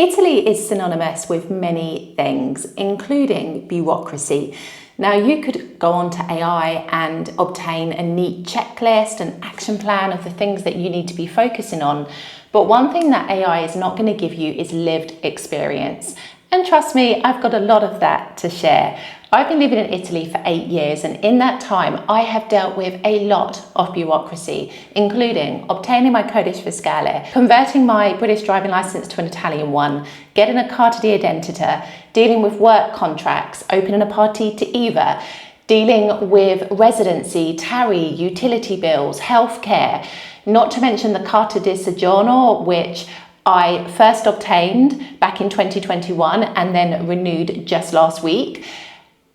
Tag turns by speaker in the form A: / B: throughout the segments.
A: Italy is synonymous with many things, including bureaucracy. Now, you could go onto AI and obtain a neat checklist, an action plan of the things that you need to be focusing on. But one thing that AI is not going to give you is lived experience. And trust me, I've got a lot of that to share. I've been living in Italy for 8 years, and in that time, I have dealt with a lot of bureaucracy, including obtaining my codice fiscale, converting my British driving licence to an Italian one, getting a carta d'identità, dealing with work contracts, opening a partita IVA, dealing with residency, tarry, utility bills, healthcare, not to mention the carta di soggiorno, which I first obtained back in 2021 and then renewed just last week.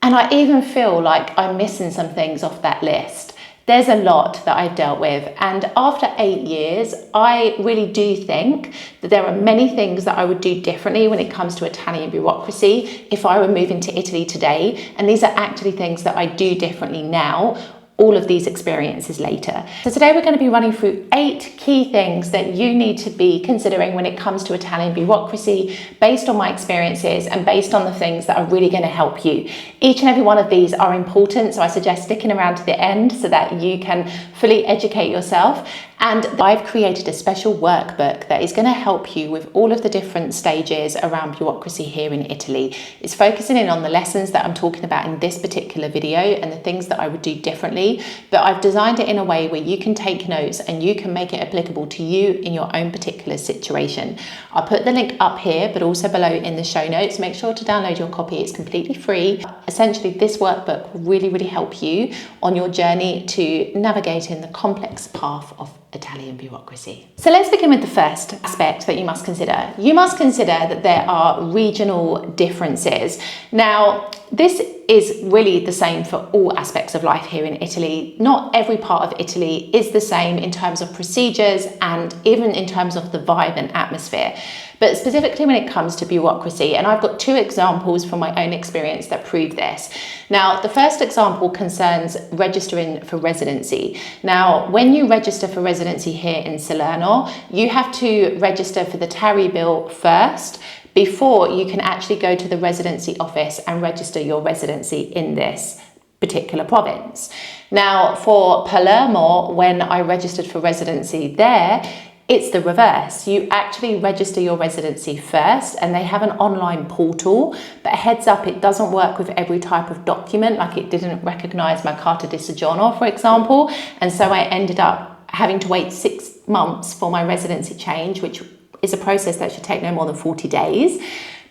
A: And I even feel like I'm missing some things off that list. There's a lot that I've dealt with. And after 8 years, I really do think that there are many things that I would do differently when it comes to Italian bureaucracy if I were moving to Italy today. And these are actually things that I do differently now, all of these experiences later. So today we're going to be running through 8 key things that you need to be considering when it comes to Italian bureaucracy, based on my experiences and based on the things that are really going to help you. Each and every one of these are important, so I suggest sticking around to the end so that you can fully educate yourself. And I've created a special workbook that is going to help you with all of the different stages around bureaucracy here in Italy. It's focusing in on the lessons that I'm talking about in this particular video and the things that I would do differently, but I've designed it in a way where you can take notes and you can make it applicable to you in your own particular situation. I'll put the link up here, but also below in the show notes. Make sure to download your copy. It's completely free. Essentially, this workbook will really help you on your journey to navigating the complex path of Italian bureaucracy. So let's begin with the first aspect that you must consider. You must consider that there are regional differences. Now, this is really the same for all aspects of life here in Italy. Not every part of Italy is the same in terms of procedures and even in terms of the vibe and atmosphere. But specifically when it comes to bureaucracy, and I've got 2 examples from my own experience that prove this. Now, the first example concerns registering for residency. Now, when you register for residency here in Salerno, you have to register for the tarry bill first before you can actually go to the residency office and register your residency in this particular province. Now, for Palermo, when I registered for residency there, it's the reverse. You actually register your residency first and they have an online portal, but heads up, it doesn't work with every type of document. Like, it didn't recognize my carta di soggiorno, for example. And so I ended up having to wait 6 months for my residency change, which is a process that should take no more than 40 days.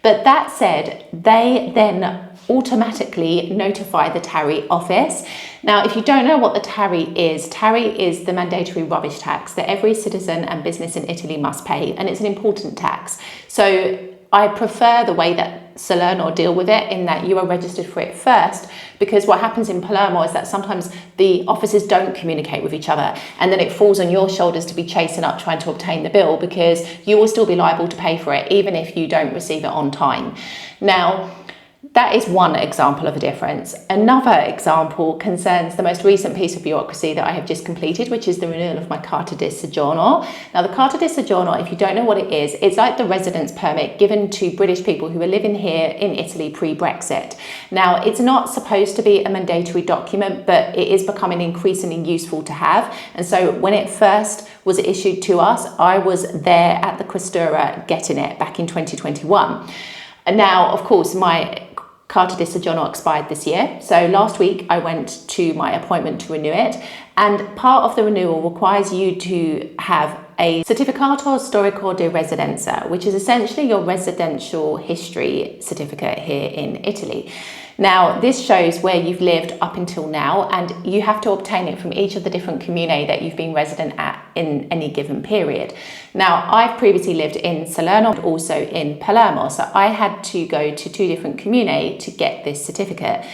A: But that said, they then automatically notify the tarry office. Now, if you don't know what the tarry is the mandatory rubbish tax that every citizen and business in Italy must pay, and it's an important tax. So I prefer the way that Salerno deal with it, in that you are registered for it first, because what happens in Palermo is that sometimes the offices don't communicate with each other, and then it falls on your shoulders to be chasing up trying to obtain the bill, because you will still be liable to pay for it even if you don't receive it on time. Now, that is one example of a difference. Another example concerns the most recent piece of bureaucracy that I have just completed, which is the renewal of my carta di soggiorno. Now, the carta di soggiorno, if you don't know what it is, it's like the residence permit given to British people who are living here in Italy pre-Brexit. Now, it's not supposed to be a mandatory document, but it is becoming increasingly useful to have. And so when it first was issued to us, I was there at the Questura getting it back in 2021. And now, of course, my carta di soggiorno expired this year. So last week I went to my appointment to renew it, and part of the renewal requires you to have a certificato storico di residenza, which is essentially your residential history certificate here in Italy. Now, this shows where you've lived up until now, and you have to obtain it from each of the different comune that you've been resident at in any given period. Now, I've previously lived in Salerno and also in Palermo, so I had to go to 2 different comune to get this certificate.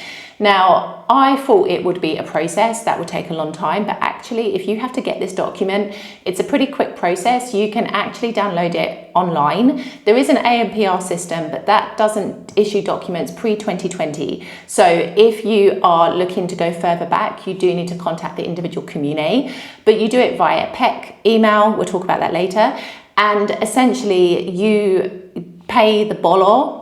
A: Now, I thought it would be a process that would take a long time, but actually, if you have to get this document, it's a pretty quick process. You can actually download it online. There is an ANPR system, but that doesn't issue documents pre-2020. So if you are looking to go further back, you do need to contact the individual comune, but you do it via PEC email. We'll talk about that later. And essentially, you pay the bollo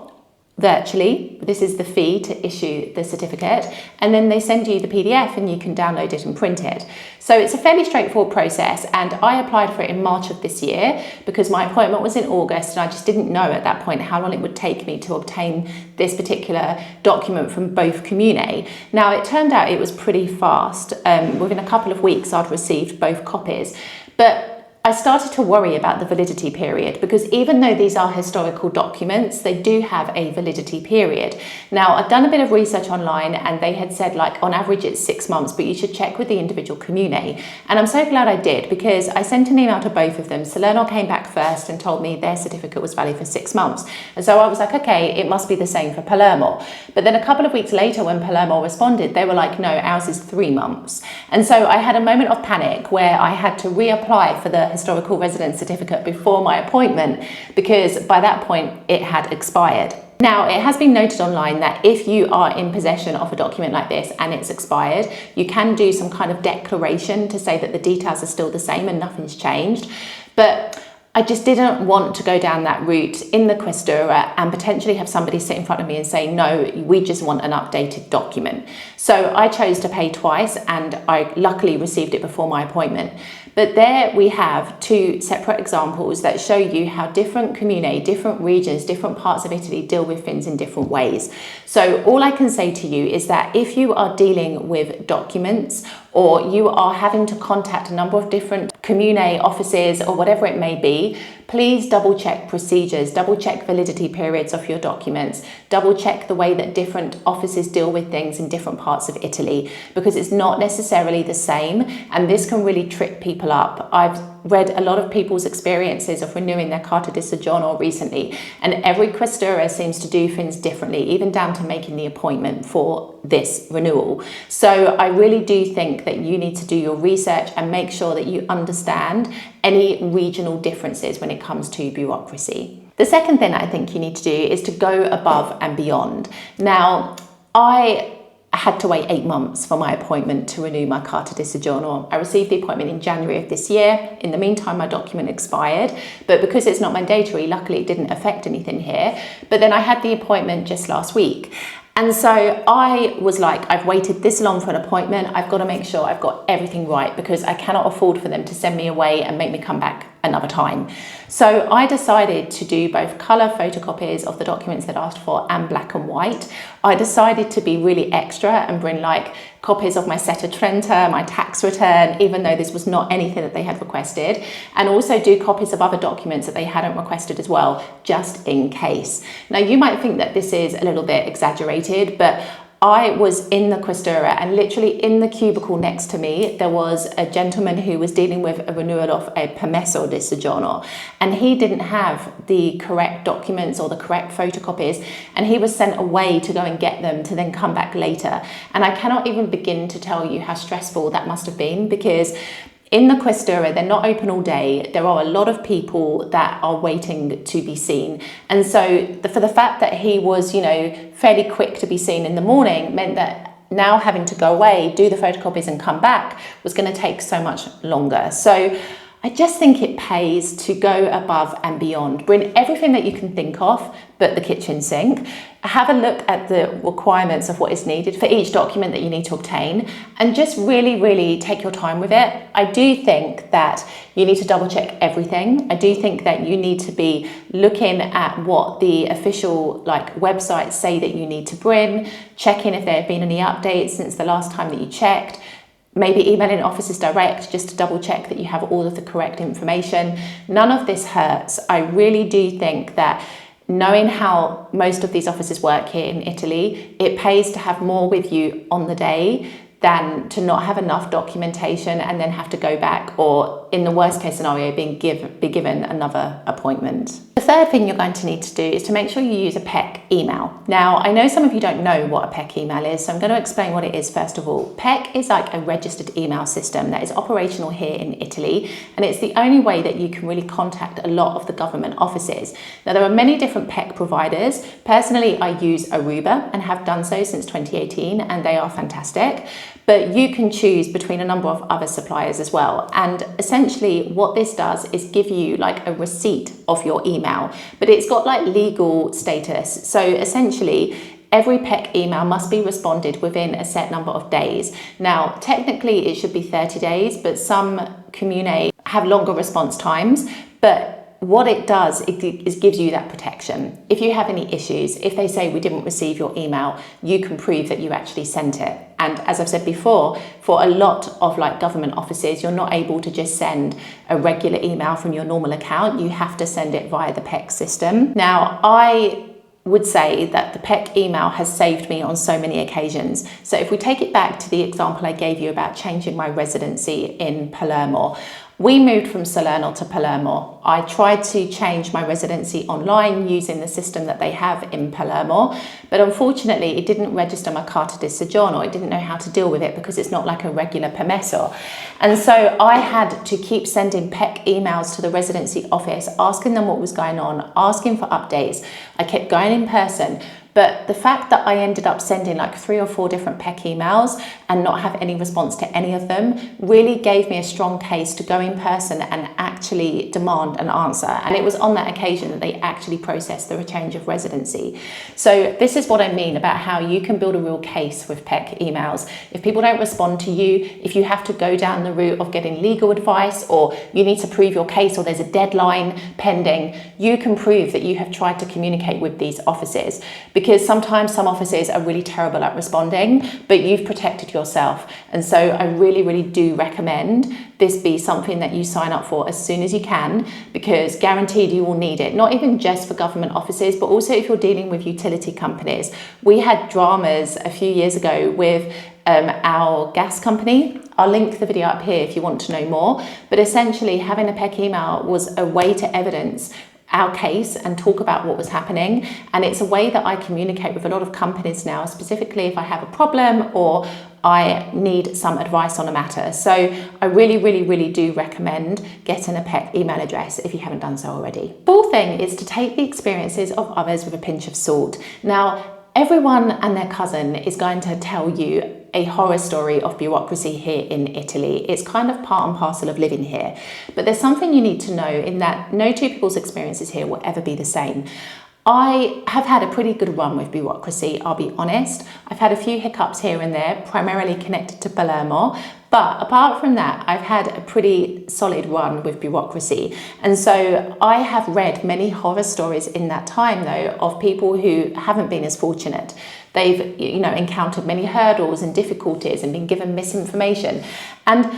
A: virtually. This is the fee to issue the certificate, and then they send you the PDF and you can download it and print it. So it's a fairly straightforward process, and I applied for it in March of this year because my appointment was in August and I just didn't know at that point how long it would take me to obtain this particular document from both commune. Now it turned out it was pretty fast. Within a couple of weeks I'd received both copies, but I started to worry about the validity period because even though these are historical documents, they do have a validity period. Now, I've done a bit of research online and they had said like on average it's 6 months, but you should check with the individual commune. And I'm so glad I did because I sent an email to both of them. Salerno came back first and told me their certificate was valid for 6 months. And so I was like, okay, it must be the same for Palermo. But then a couple of weeks later when Palermo responded, they were like, no, ours is 3 months. And so I had a moment of panic where I had to reapply for the historical residence certificate before my appointment because by that point it had expired. Now, it has been noted online that if you are in possession of a document like this and it's expired, you can do some kind of declaration to say that the details are still the same and nothing's changed. But I just didn't want to go down that route in the questura and potentially have somebody sit in front of me and say, no, we just want an updated document. So I chose to pay twice and I luckily received it before my appointment. But there we have 2 separate examples that show you how different commune, different regions, different parts of Italy deal with things in different ways. So all I can say to you is that if you are dealing with documents or you are having to contact a number of different commune offices or whatever it may be, please double check procedures, double check validity periods of your documents, double check the way that different offices deal with things in different parts of Italy, because it's not necessarily the same and this can really trip people up. I've read a lot of people's experiences of renewing their Carta di Soggiorno recently, and every questura seems to do things differently, even down to making the appointment for this renewal. So I really do think that you need to do your research and make sure that you understand any regional differences when it comes to bureaucracy. The second thing I think you need to do is to go above and beyond. Now, I had to wait 8 months for my appointment to renew my Carta di Soggiorno. I received the appointment in January of this year. In the meantime, my document expired, but because it's not mandatory, luckily it didn't affect anything here. But then I had the appointment just last week. And so I was like, I've waited this long for an appointment. I've got to make sure I've got everything right because I cannot afford for them to send me away and make me come back another time. So I decided to do both colour photocopies of the documents that I asked for and black and white. I decided to be really extra and bring like copies of my Setta Trenta, my tax return, even though this was not anything that they had requested, and also do copies of other documents that they hadn't requested as well, just in case. Now, you might think that this is a little bit exaggerated, but I was in the questura and literally in the cubicle next to me, there was a gentleman who was dealing with a renewal of a permesso di soggiorno, and he didn't have the correct documents or the correct photocopies, and he was sent away to go and get them to then come back later. And I cannot even begin to tell you how stressful that must have been, because in the questura, they're not open all day. There are a lot of people that are waiting to be seen. And so for the fact that he was, fairly quick to be seen in the morning meant that now having to go away, do the photocopies and come back was going to take so much longer. So I just think it pays to go above and beyond. Bring everything that you can think of but the kitchen sink. Have a look at the requirements of what is needed for each document that you need to obtain, and just really, really take your time with it. I do think that you need to double check everything. I do think that you need to be looking at what the official websites say that you need to bring, checking if there have been any updates since the last time that you checked, maybe emailing offices direct just to double check that you have all of the correct information. None of this hurts. I really do think that knowing how most of these offices work here in Italy, it pays to have more with you on the day than to not have enough documentation and then have to go back, or in the worst case scenario, be given another appointment. The third thing you're going to need to do is to make sure you use a PEC email. Now, I know some of you don't know what a PEC email is, so I'm going to explain what it is first of all. PEC is like a registered email system that is operational here in Italy, and it's the only way that you can really contact a lot of the government offices. Now, there are many different PEC providers. Personally, I use Aruba and have done so since 2018, and they are fantastic. but you can choose between a number of other suppliers as well. And essentially what this does is give you like a receipt of your email, but it's got like legal status. So essentially every PEC email must be responded within a set number of days. Now, technically it should be 30 days, but some communes have longer response times. But what it does is gives you that protection. If you have any issues, if they say we didn't receive your email, you can prove that you actually sent it. And as I've said before, for a lot of like government offices, you're not able to just send a regular email from your normal account. You have to send it via the PEC system. Now, I would say that the PEC email has saved me on so many occasions. So if we take it back to the example I gave you about changing my residency in Palermo, we moved from Salerno to Palermo. I tried to change my residency online using the system that they have in Palermo, but unfortunately it didn't register my carta di soggiorno. It didn't know how to deal with it because it's not like a regular permesso. And so I had to keep sending PEC emails to the residency office, asking them what was going on, asking for updates. I kept going in person. But the fact that I ended up sending like 3 or 4 different PEC emails and not have any response to any of them really gave me a strong case to go in person and actually demand an answer. And it was on that occasion that they actually processed the change of residency. So this is what I mean about how you can build a real case with PEC emails. If people don't respond to you, if you have to go down the route of getting legal advice, or you need to prove your case, or there's a deadline pending, you can prove that you have tried to communicate with these offices. Because sometimes some offices are really terrible at responding, but you've protected yourself. And so I really, really do recommend this be something that you sign up for as soon as you can, because guaranteed you will need it, not even just for government offices, but also if you're dealing with utility companies. We had dramas a few years ago with our gas company. I'll link the video up here if you want to know more, but essentially having a PEC email was a way to evidence our case and talk about what was happening. And it's a way that I communicate with a lot of companies now, specifically if I have a problem or I need some advice on a matter. So I really, really, really do recommend getting a PEC email address if you haven't done so already. Fourth thing is to take the experiences of others with a pinch of salt. Now, everyone and their cousin is going to tell you a horror story of bureaucracy here in Italy. It's kind of part and parcel of living here. But there's something you need to know, in that no two people's experiences here will ever be the same. I have had a pretty good run with bureaucracy, I'll be honest. I've had a few hiccups here and there, primarily connected to Palermo. But apart from that, I've had a pretty solid run with bureaucracy. And so I have read many horror stories in that time, though, of people who haven't been as fortunate. They've, encountered many hurdles and difficulties and been given misinformation. And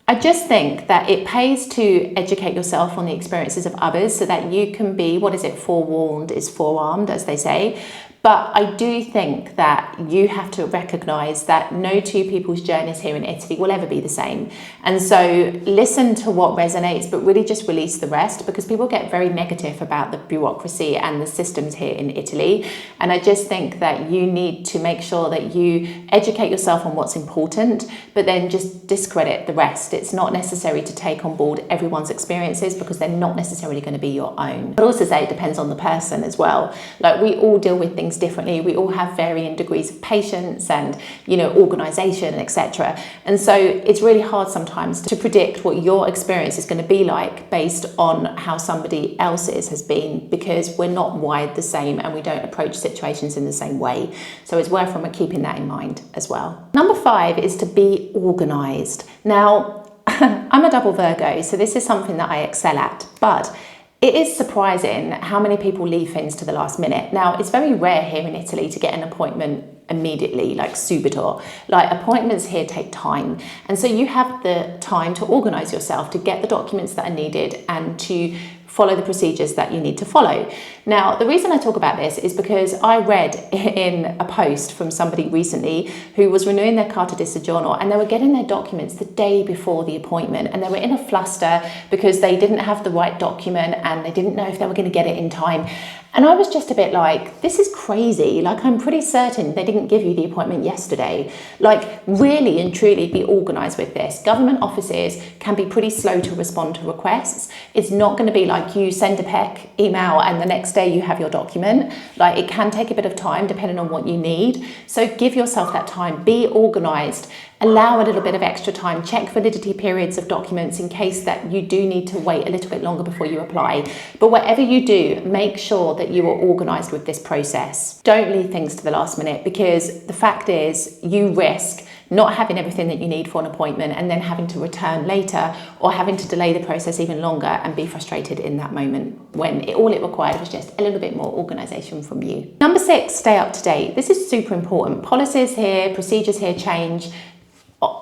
A: I just think that it pays to educate yourself on the experiences of others so that you can be, forewarned is forearmed, as they say. But I do think that you have to recognise that no two people's journeys here in Italy will ever be the same. And so listen to what resonates, but really just release the rest, because people get very negative about the bureaucracy and the systems here in Italy. And I just think that you need to make sure that you educate yourself on what's important, but then just discredit the rest. It's not necessary to take on board everyone's experiences because they're not necessarily going to be your own. I'd also say it depends on the person as well. Like, we all deal with things differently. We all have varying degrees of patience and, organisation, etc. And so it's really hard sometimes to predict what your experience is going to be like based on how somebody else's has been, because we're not wired the same and we don't approach situations in the same way. So it's worth keeping that in mind as well. Number 5 is to be organised. Now, I'm a double Virgo, so this is something that I excel at, but it is surprising how many people leave things to the last minute. Now, it's very rare here in Italy to get an appointment immediately, like subito. Like, appointments here take time. And so you have the time to organise yourself, to get the documents that are needed and to follow the procedures that you need to follow. Now, the reason I talk about this is because I read in a post from somebody recently who was renewing their carta di soggiorno, and they were getting their documents the day before the appointment, and they were in a fluster because they didn't have the right document and they didn't know if they were going to get it in time. And I was just a bit like, this is crazy. Like, I'm pretty certain they didn't give you the appointment yesterday. Like, really and truly be organised with this. Government offices can be pretty slow to respond to requests. It's not going to be like you send a PEC email and the next day you have your document. Like, it can take a bit of time depending on what you need. So give yourself that time, be organised. allow a little bit of extra time, check validity periods of documents in case that you do need to wait a little bit longer before you apply. But whatever you do, make sure that you are organised with this process. Don't leave things to the last minute, because the fact is you risk not having everything that you need for an appointment and then having to return later, or having to delay the process even longer and be frustrated in that moment when all it required was just a little bit more organisation from you. Number 6, stay up to date. This is super important. Policies here, procedures here change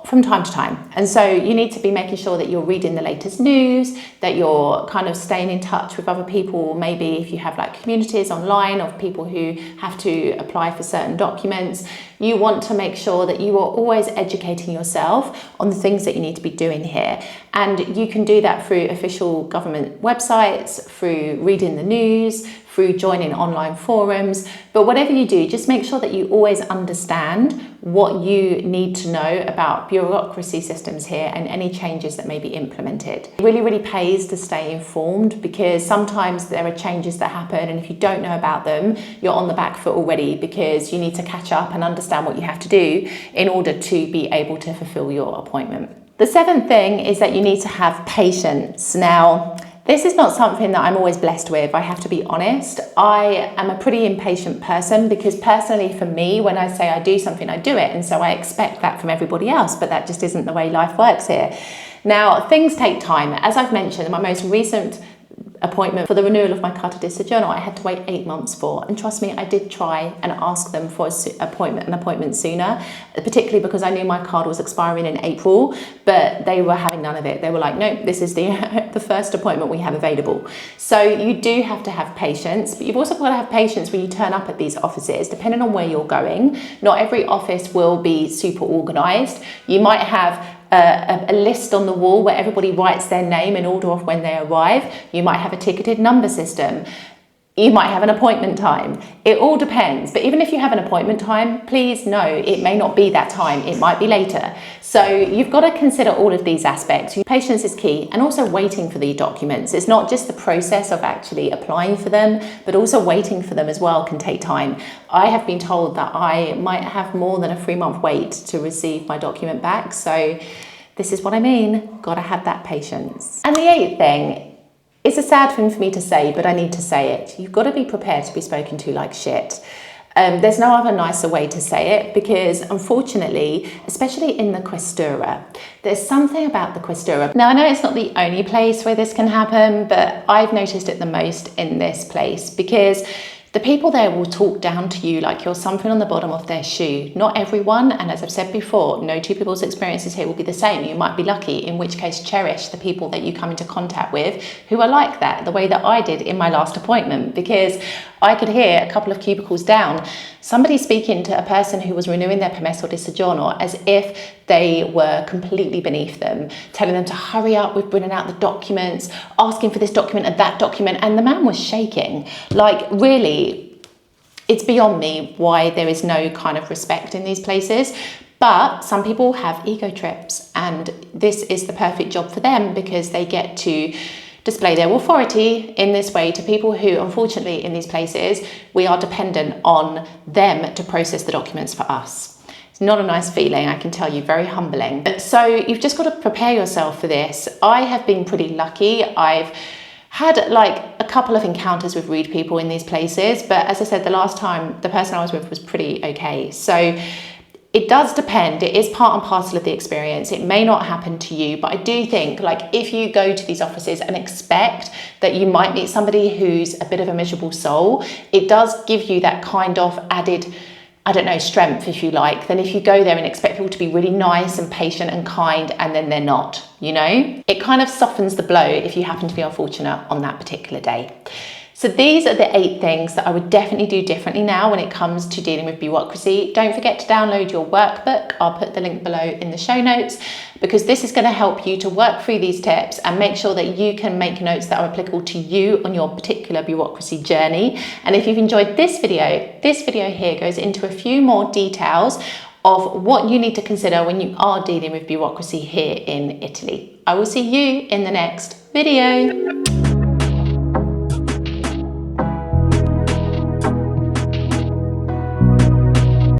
A: from time to time. And so you need to be making sure that you're reading the latest news, that you're kind of staying in touch with other people. Maybe if you have like communities online of people who have to apply for certain documents, you want to make sure that you are always educating yourself on the things that you need to be doing here. And you can do that through official government websites, through reading the news, through joining online forums. But whatever you do, just make sure that you always understand what you need to know about bureaucracy systems here and any changes that may be implemented. It really, really pays to stay informed, because sometimes there are changes that happen, and if you don't know about them, you're on the back foot already, because you need to catch up and understand what you have to do in order to be able to fulfill your appointment. The 7th thing is that you need to have patience. Now, this is not something that I'm always blessed with, I have to be honest. I am a pretty impatient person, because personally for me, when I say I do something, I do it. And so I expect that from everybody else, but that just isn't the way life works here. Now, things take time. As I've mentioned, my most recent appointment for the renewal of my Carta di Soggiorno, I had to wait 8 months for. And trust me, I did try and ask them for an appointment sooner, particularly because I knew my card was expiring in April, but they were having none of it. They were like, nope, this is the first appointment we have available. So you do have to have patience, but you've also got to have patience when you turn up at these offices, depending on where you're going. Not every office will be super organised. You might have a list on the wall where everybody writes their name in order of when they arrive. You might have a ticketed number system. You might have an appointment time. It all depends. But even if you have an appointment time, please know it may not be that time. It might be later. So you've got to consider all of these aspects. Patience is key, and also waiting for the documents. It's not just the process of actually applying for them, but also waiting for them as well can take time. I have been told that I might have more than a 3-month wait to receive my document back. So this is what I mean. Got to have that patience. And the 8th thing, it's a sad thing for me to say, but I need to say it. You've got to be prepared to be spoken to like shit. There's no other nicer way to say it, because unfortunately, especially in the Questura, there's something about the Questura. Now, I know it's not the only place where this can happen, but I've noticed it the most in this place, because the people there will talk down to you like you're something on the bottom of their shoe. Not everyone, and as I've said before, no two people's experiences here will be the same. You might be lucky, in which case cherish the people that you come into contact with who are like that, the way that I did in my last appointment, because I could hear a couple of cubicles down somebody speaking to a person who was renewing their permesso di soggiorno as if they were completely beneath them, telling them to hurry up with bringing out the documents, asking for this document and that document, and the man was shaking. Like, really, it's beyond me why there is no kind of respect in these places. But some people have ego trips, and this is the perfect job for them, because they get to display their authority in this way to people who, unfortunately, in these places, we are dependent on them to process the documents for us. It's not a nice feeling, I can tell you, very humbling. So you've just got to prepare yourself for this. I have been pretty lucky. I've had like a couple of encounters with rude people in these places, but as I said, the last time, the person I was with was pretty okay. So it does depend. It is part and parcel of the experience. It may not happen to you, but I do think, like, if you go to these offices and expect that you might meet somebody who's a bit of a miserable soul, it does give you that kind of added, I don't know, strength, if you like, than if you go there and expect people to be really nice and patient and kind, and then they're not, you know? It kind of softens the blow if you happen to be unfortunate on that particular day. So these are the 8 things that I would definitely do differently now when it comes to dealing with bureaucracy. Don't forget to download your workbook. I'll put the link below in the show notes, because this is going to help you to work through these tips and make sure that you can make notes that are applicable to you on your particular bureaucracy journey. And if you've enjoyed this video here goes into a few more details of what you need to consider when you are dealing with bureaucracy here in Italy. I will see you in the next video.